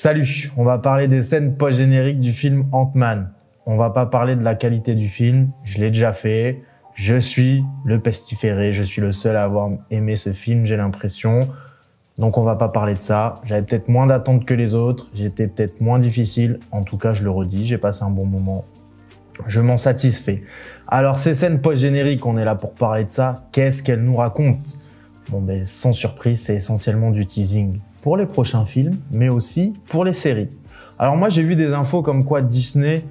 Salut, on va parler des scènes post-génériques du film Ant-Man. On va pas parler de la qualité du film, je l'ai déjà fait. Je suis le pestiféré, je suis le seul à avoir aimé ce film, j'ai l'impression. Donc on va pas parler de ça. J'avais peut-être moins d'attentes que les autres, j'étais peut-être moins difficile. En tout cas, je le redis, j'ai passé un bon moment. Je m'en satisfais. Alors ces scènes post-génériques, on est là pour parler de ça. Qu'est-ce qu'elles nous racontent? Bon ben sans surprise, c'est essentiellement du teasing pour les prochains films, mais aussi pour les séries. Alors moi j'ai vu des infos comme quoi Disney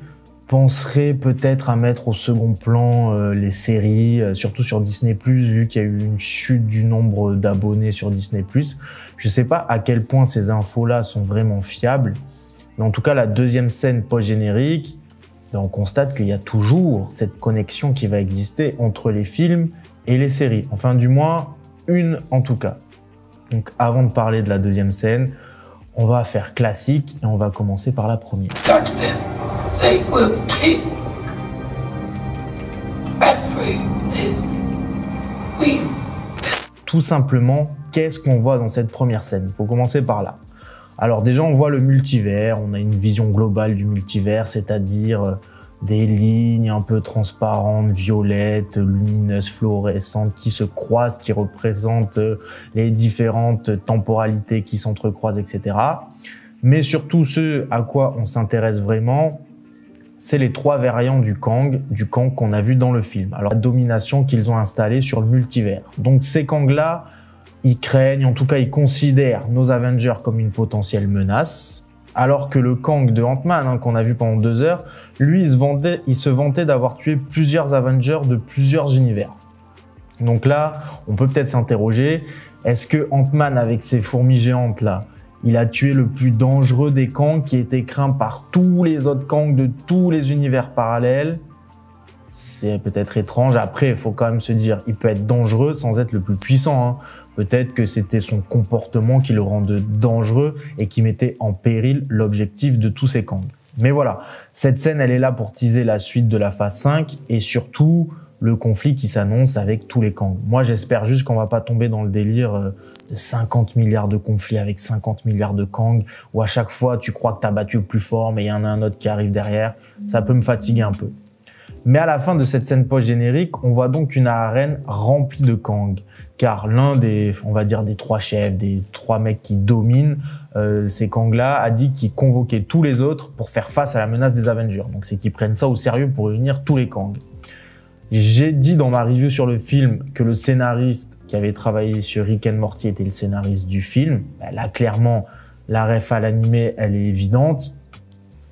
penserait peut-être à mettre au second plan les séries, surtout sur Disney+, vu qu'il y a eu une chute du nombre d'abonnés sur Disney+. Je sais pas à quel point ces infos-là sont vraiment fiables, mais en tout cas la deuxième scène post-générique, on constate qu'il y a toujours cette connexion qui va exister entre les films et les séries. Enfin du moins, une en tout cas. Donc avant de parler de la deuxième scène, on va faire classique et on va commencer par la première. Tout simplement, qu'est-ce qu'on voit dans cette première scène? Il faut commencer par là. Alors déjà, on voit le multivers, on a une vision globale du multivers, c'est-à-dire des lignes un peu transparentes, violettes, lumineuses, fluorescentes, qui se croisent, qui représentent les différentes temporalités qui s'entrecroisent, etc. Mais surtout, ce à quoi on s'intéresse vraiment, c'est les trois variants du Kang qu'on a vu dans le film. Alors, la domination qu'ils ont installée sur le multivers. Donc, ces Kangs-là, ils craignent, en tout cas, ils considèrent nos Avengers comme une potentielle menace. Alors que le Kang de Ant-Man, qu'on a vu pendant 2 heures, lui, il se vantait d'avoir tué plusieurs Avengers de plusieurs univers. Donc là, on peut peut-être s'interroger, est-ce que Ant-Man, avec ses fourmis géantes là, il a tué le plus dangereux des Kangs qui était craint par tous les autres Kangs de tous les univers parallèles? C'est peut-être étrange. Après, il faut quand même se dire, il peut être dangereux sans être le plus puissant. Peut-être que c'était son comportement qui le rendait dangereux et qui mettait en péril l'objectif de tous ces Kangs. Mais voilà, cette scène, elle est là pour teaser la suite de la phase 5 et surtout le conflit qui s'annonce avec tous les Kangs. Moi, j'espère juste qu'on va pas tomber dans le délire de 50 milliards de conflits avec 50 milliards de Kangs où à chaque fois, tu crois que tu as battu le plus fort, mais il y en a un autre qui arrive derrière. Ça peut me fatiguer un peu. Mais à la fin de cette scène post-générique, on voit donc une arène remplie de Kangs. Car l'un des, on va dire, des 3 chefs, des 3 mecs qui dominent ces Kangs-là, a dit qu'il convoquait tous les autres pour faire face à la menace des Avengers. Donc c'est qu'ils prennent ça au sérieux pour réunir tous les Kangs. J'ai dit dans ma review sur le film que le scénariste qui avait travaillé sur Rick and Morty était le scénariste du film. Là, clairement, la ref à l'animé, elle est évidente.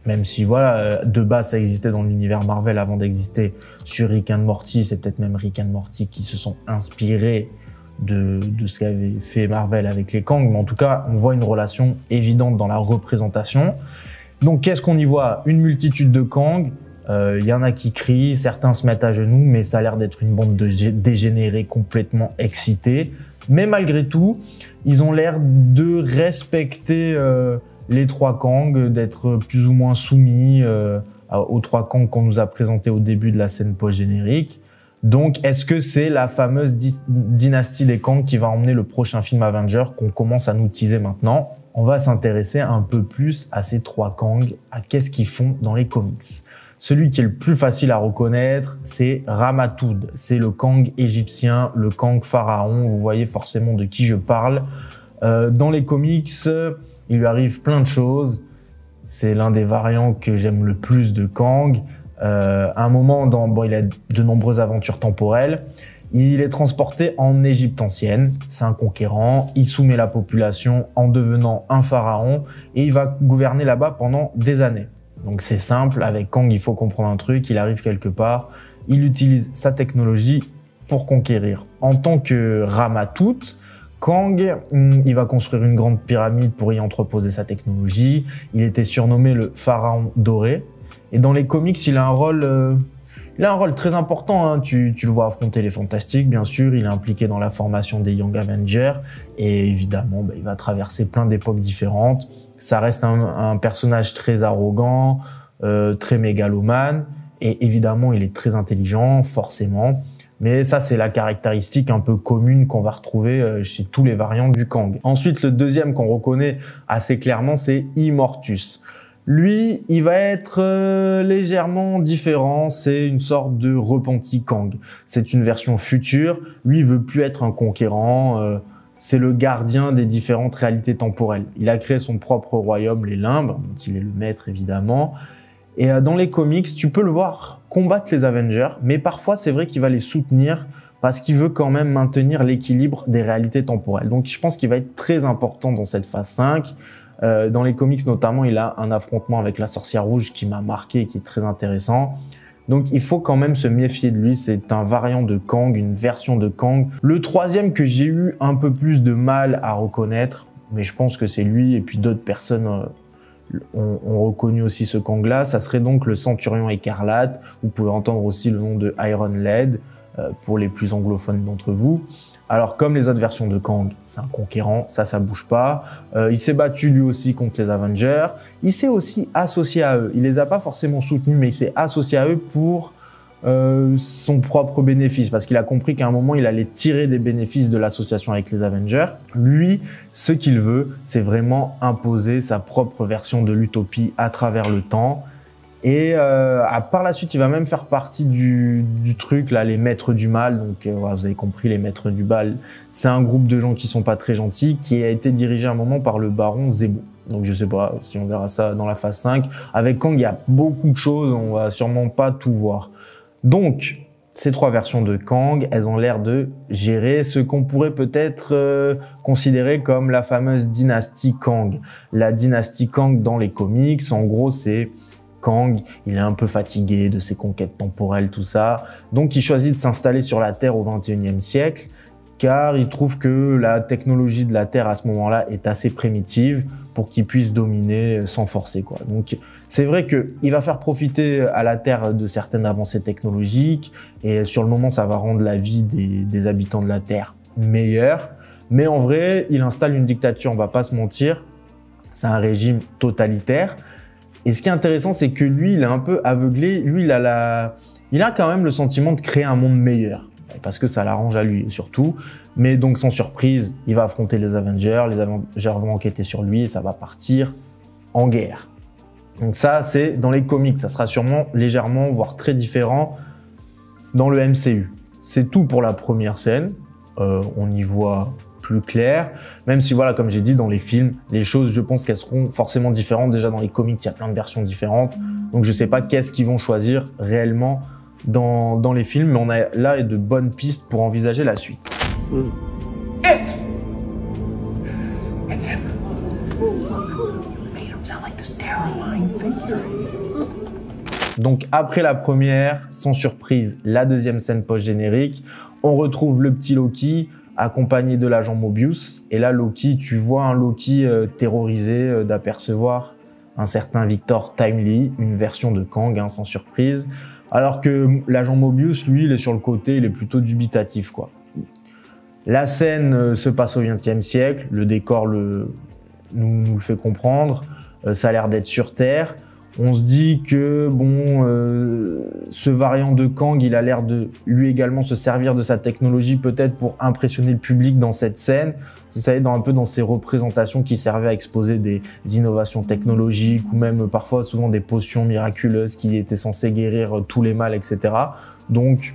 Même si, voilà, de base, ça existait dans l'univers Marvel avant d'exister sur Rick and Morty. C'est peut-être même Rick and Morty qui se sont inspirés de ce qu'avait fait Marvel avec les Kangs. Mais en tout cas, on voit une relation évidente dans la représentation. Donc, qu'est-ce qu'on y voit? Une multitude de Kangs. Y en a qui crient, certains se mettent à genoux, mais ça a l'air d'être une bande de dégénérés complètement excités. Mais malgré tout, ils ont l'air de respecter les 3 Kangs, d'être plus ou moins soumis aux 3 Kangs qu'on nous a présentés au début de la scène post-générique. Donc, est-ce que c'est la fameuse dynastie des Kangs qui va emmener le prochain film Avengers qu'on commence à nous teaser maintenant? On va s'intéresser un peu plus à ces 3 Kangs, à qu'est-ce qu'ils font dans les comics. Celui qui est le plus facile à reconnaître, c'est Ramatut. C'est le Kang égyptien, le Kang pharaon. Vous voyez forcément de qui je parle. Dans les comics, il lui arrive plein de choses. C'est l'un des variants que j'aime le plus de Kang. À un moment, il a de nombreuses aventures temporelles. Il est transporté en Égypte ancienne. C'est un conquérant. Il soumet la population en devenant un pharaon et il va gouverner là-bas pendant des années. Donc c'est simple, avec Kang, il faut comprendre un truc, il arrive quelque part, il utilise sa technologie pour conquérir. En tant que Ramatut, Kang, il va construire une grande pyramide pour y entreposer sa technologie. Il était surnommé le pharaon doré. Et dans les comics, il a un rôle très important. Tu le vois affronter les Fantastiques, bien sûr. Il est impliqué dans la formation des Young Avengers. Et évidemment, il va traverser plein d'époques différentes. Ça reste un personnage très arrogant, très mégalomane. Et évidemment, il est très intelligent, forcément. Mais ça, c'est la caractéristique un peu commune qu'on va retrouver chez tous les variants du Kang. Ensuite, le deuxième qu'on reconnaît assez clairement, c'est Immortus. Lui, il va être légèrement différent, c'est une sorte de repenti Kang. C'est une version future, lui il veut plus être un conquérant, c'est le gardien des différentes réalités temporelles. Il a créé son propre royaume, les Limbes, dont il est le maître évidemment. Et dans les comics, tu peux le voir combattre les Avengers, mais parfois c'est vrai qu'il va les soutenir parce qu'il veut quand même maintenir l'équilibre des réalités temporelles. Donc je pense qu'il va être très important dans cette phase 5. Dans les comics notamment, il a un affrontement avec la Sorcière Rouge qui m'a marqué et qui est très intéressant. Donc il faut quand même se méfier de lui, c'est un variant de Kang, une version de Kang. Le troisième que j'ai eu un peu plus de mal à reconnaître, mais je pense que c'est lui et puis d'autres personnes ont reconnu aussi ce Kang-là, ça serait donc le Centurion Écarlate. Vous pouvez entendre aussi le nom de Iron Lad pour les plus anglophones d'entre vous. Alors, comme les autres versions de Kang, c'est un conquérant, ça bouge pas. Il s'est battu lui aussi contre les Avengers. Il s'est aussi associé à eux. Il les a pas forcément soutenus, mais il s'est associé à eux pour son propre bénéfice, parce qu'il a compris qu'à un moment, il allait tirer des bénéfices de l'association avec les Avengers. Lui, ce qu'il veut, c'est vraiment imposer sa propre version de l'utopie à travers le temps. Et par la suite, il va même faire partie du truc, là, les maîtres du mal. Donc, voilà, vous avez compris, les maîtres du mal, c'est un groupe de gens qui sont pas très gentils, qui a été dirigé à un moment par le baron Zemo. Donc, je sais pas si on verra ça dans la phase 5. Avec Kang, il y a beaucoup de choses, on va sûrement pas tout voir. Donc, ces trois versions de Kang, elles ont l'air de gérer ce qu'on pourrait peut-être considérer comme la fameuse dynastie Kang. La dynastie Kang dans les comics, en gros, c'est Kang, il est un peu fatigué de ses conquêtes temporelles, tout ça. Donc, il choisit de s'installer sur la Terre au XXIe siècle, car il trouve que la technologie de la Terre à ce moment-là est assez primitive pour qu'il puisse dominer sans forcer, quoi. Donc, c'est vrai qu'il va faire profiter à la Terre de certaines avancées technologiques, et sur le moment, ça va rendre la vie des habitants de la Terre meilleure. Mais en vrai, il installe une dictature, on va pas se mentir. C'est un régime totalitaire. Et ce qui est intéressant, c'est que lui, il est un peu aveuglé. Lui, il a quand même le sentiment de créer un monde meilleur, parce que ça l'arrange à lui surtout. Mais donc, sans surprise, il va affronter les Avengers vont enquêter sur lui et ça va partir en guerre. Donc ça, c'est dans les comics. Ça sera sûrement légèrement, voire très différent dans le MCU. C'est tout pour la première scène. On y voit plus clair, même si voilà, comme j'ai dit, dans les films, les choses, je pense qu'elles seront forcément différentes. Déjà dans les comics, il y a plein de versions différentes, donc je sais pas qu'est-ce qu'ils vont choisir réellement dans les films, mais on a là de bonnes pistes pour envisager la suite. It's him. Made him sound like this terrifying figure. Donc après la première, sans surprise, la deuxième scène post-générique, on retrouve le petit Loki accompagné de l'agent Mobius. Et là, Loki, tu vois un Loki terrorisé d'apercevoir un certain Victor Timely, une version de Kang, hein, sans surprise. Alors que l'agent Mobius, lui, il est sur le côté, il est plutôt dubitatif, quoi. La scène se passe au XXe siècle, le décor nous le fait comprendre, ça a l'air d'être sur Terre. On se dit que bon, ce variant de Kang, il a l'air de lui également se servir de sa technologie peut-être pour impressionner le public dans cette scène. Vous savez, un peu dans ces représentations qui servaient à exposer des innovations technologiques ou même parfois souvent des potions miraculeuses qui étaient censées guérir tous les mals, etc. Donc,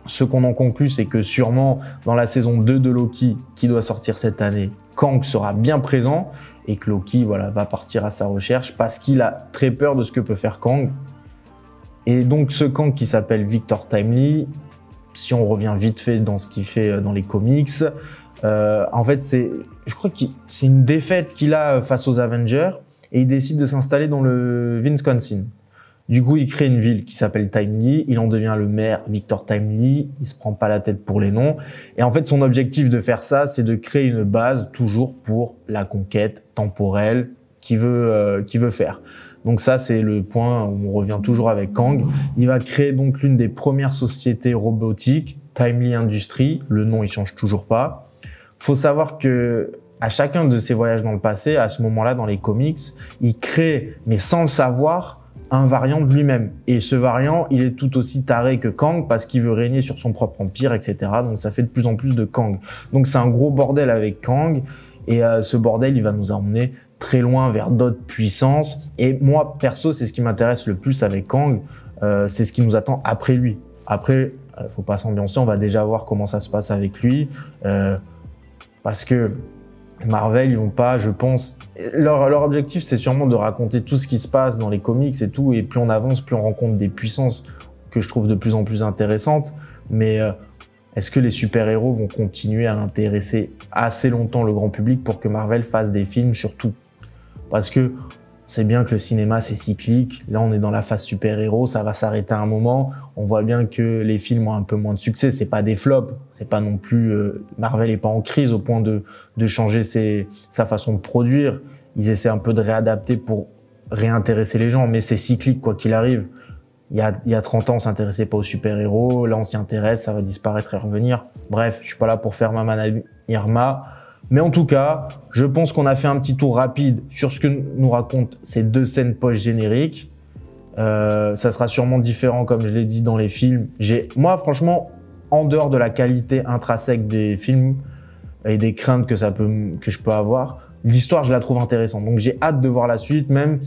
ce qu'on en conclut, c'est que sûrement dans la saison 2 de Loki, qui doit sortir cette année, Kang sera bien présent et que Loki, voilà, va partir à sa recherche parce qu'il a très peur de ce que peut faire Kang. Et donc ce Kang qui s'appelle Victor Timely, si on revient vite fait dans ce qu'il fait dans les comics, en fait je crois que c'est une défaite qu'il a face aux Avengers et il décide de s'installer dans le Wisconsin. Du coup, il crée une ville qui s'appelle Timely, il en devient le maire Victor Timely, il se prend pas la tête pour les noms. Et en fait, son objectif de faire ça, c'est de créer une base toujours pour la conquête temporelle qu'il veut faire. Donc ça, c'est le point où on revient toujours avec Kang. Il va créer donc l'une des premières sociétés robotiques, Timely Industries, le nom il change toujours pas. Faut savoir que à chacun de ses voyages dans le passé, à ce moment-là dans les comics, il crée, mais sans le savoir, un variant de lui-même. Et ce variant, il est tout aussi taré que Kang parce qu'il veut régner sur son propre empire, etc. Donc ça fait de plus en plus de Kang. Donc c'est un gros bordel avec Kang. Et ce bordel, il va nous emmener très loin vers d'autres puissances. Et moi, perso, c'est ce qui m'intéresse le plus avec Kang. C'est ce qui nous attend après lui. Après, faut pas s'ambiancer, on va déjà voir comment ça se passe avec lui. Parce que Marvel, ils vont pas, je pense... Leur objectif, c'est sûrement de raconter tout ce qui se passe dans les comics et tout. Et plus on avance, plus on rencontre des puissances que je trouve de plus en plus intéressantes. Mais est-ce que les super-héros vont continuer à intéresser assez longtemps le grand public pour que Marvel fasse des films sur tout? Parce que c'est bien que le cinéma, c'est cyclique. Là, on est dans la phase super-héros, ça va s'arrêter à un moment. On voit bien que les films ont un peu moins de succès. C'est pas des flops. C'est pas non plus... Marvel est pas en crise au point de changer sa façon de produire. Ils essaient un peu de réadapter pour réintéresser les gens, mais c'est cyclique, quoi qu'il arrive. Il y a 30 ans, on s'intéressait pas aux super-héros. Là, on s'y intéresse, ça va disparaître et revenir. Bref, je suis pas là pour faire ma manade Irma. Mais en tout cas, je pense qu'on a fait un petit tour rapide sur ce que nous racontent ces deux scènes post-génériques. Ça sera sûrement différent, comme je l'ai dit, dans les films. Moi, franchement, en dehors de la qualité intrinsèque des films et des craintes que je peux avoir, l'histoire, je la trouve intéressante. Donc, j'ai hâte de voir la suite. Même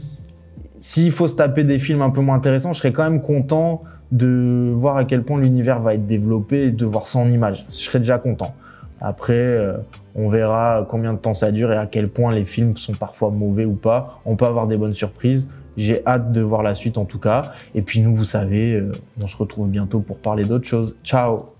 s'il faut se taper des films un peu moins intéressants, je serais quand même content de voir à quel point l'univers va être développé et de voir ça en images. Je serais déjà content. Après, on verra combien de temps ça dure et à quel point les films sont parfois mauvais ou pas. On peut avoir des bonnes surprises. J'ai hâte de voir la suite en tout cas. Et puis nous, vous savez, on se retrouve bientôt pour parler d'autres choses. Ciao!